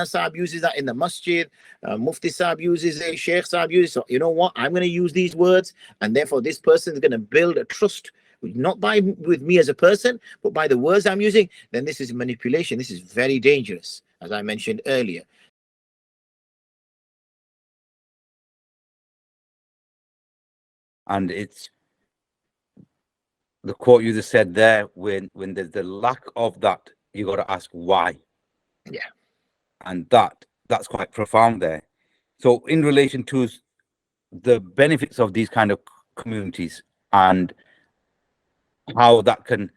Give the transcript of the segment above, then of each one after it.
Saab uses that in the masjid, Mufti Saab uses it, Sheikh Saab uses it. So you know what? I'm going to use these words, and therefore this person is going to build a trust, not with me as a person, but by the words I'm using. Then this is manipulation. This is very dangerous, as I mentioned earlier. And it's the quote you just said there, when there's the lack of that, you got to ask why. Yeah. And that's quite profound there. So in relation to the benefits of these kind of communities and how that can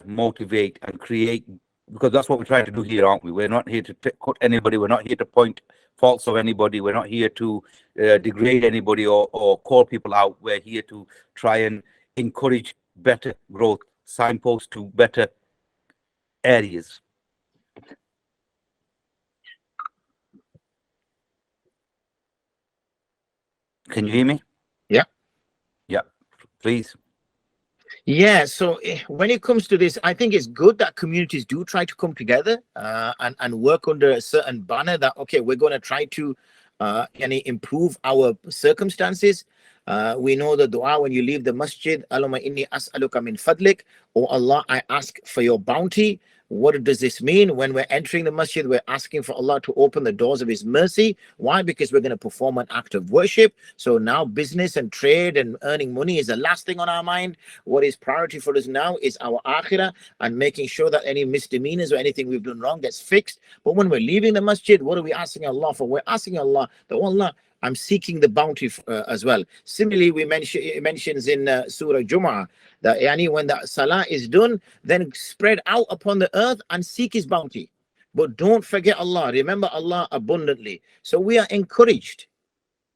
motivate and create, because that's what we're trying to do here, aren't we? We're not here to cut anybody. We're not here to point faults of anybody. We're not here to degrade anybody or call people out. We're here to try and encourage better growth, signpost to better areas. Can you hear me? Yeah. Yeah, please. Yeah, so when it comes to this, I think it's good that communities do try to come together and work under a certain banner that, okay, we're going to try to improve our circumstances. We know the dua when you leave the masjid, Allahumma inni as'aluka min fadlik, oh Allah, I ask for your bounty. What does this mean? When we're entering the masjid, we're asking for Allah to open the doors of His mercy. Why? Because we're going to perform an act of worship. So now business and trade and earning money is the last thing on our mind. What is priority for us now is our akhirah and making sure that any misdemeanors or anything we've done wrong gets fixed. But when we're leaving the masjid, what are we asking Allah for? We're asking Allah that, oh Allah, I'm seeking the bounty as well. Similarly, it mentions in Surah Jum'ah that when the salah is done, then spread out upon the earth and seek His bounty. But don't forget Allah. Remember Allah abundantly. So we are encouraged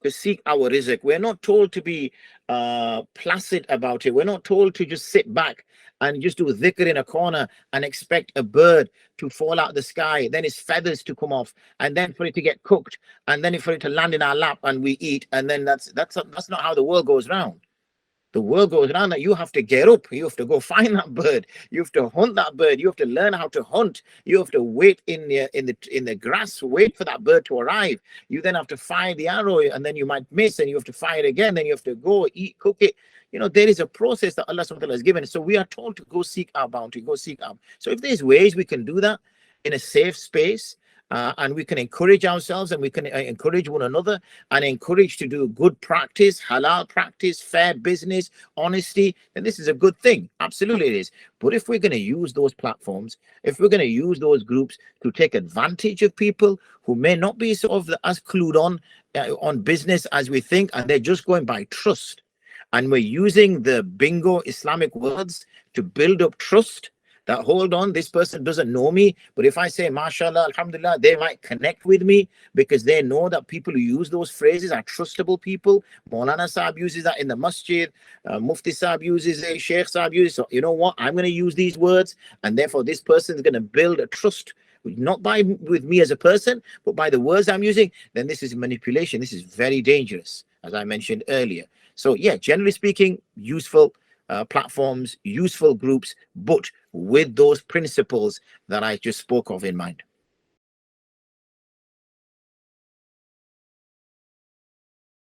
to seek our rizq. We're not told to be placid about it. We're not told to just sit back and just do dhikr in a corner and expect a bird to fall out of the sky, then its feathers to come off, and then for it to get cooked, and then for it to land in our lap and we eat. And then that's not how the world goes round. The world goes around that you have to get up, you have to go find that bird, you have to hunt that bird, you have to learn how to hunt, you have to wait in the grass, wait for that bird to arrive. You then have to fire the arrow, and then you might miss, and you have to fire it again, then you have to go eat, cook it. There is a process that Allah subhanahu wa ta'ala has given. So we are told to go seek our bounty, go seek our. So if there's ways we can do that in a safe space, and we can encourage ourselves, and we can encourage one another, and encourage to do good practice, halal practice, fair business, honesty, then this is a good thing. Absolutely it is. But if we're going to use those platforms, if we're going to use those groups to take advantage of people who may not be sort of as clued on business as we think, and they're just going by trust, and we're using the bingo Islamic words to build up trust, that hold on, this person doesn't know me, but if I say mashallah, alhamdulillah, they might connect with me because they know that people who use those phrases are trustable people. Maulana Saab uses that in the masjid, Mufti Saab uses it, Sheikh Saab uses it. So you know what? I'm going to use these words, and therefore this person is going to build a trust, not with me as a person, but by the words I'm using. Then this is manipulation. This is very dangerous, as I mentioned earlier. So yeah, generally speaking, useful platforms, useful groups, but with those principles that I just spoke of in mind.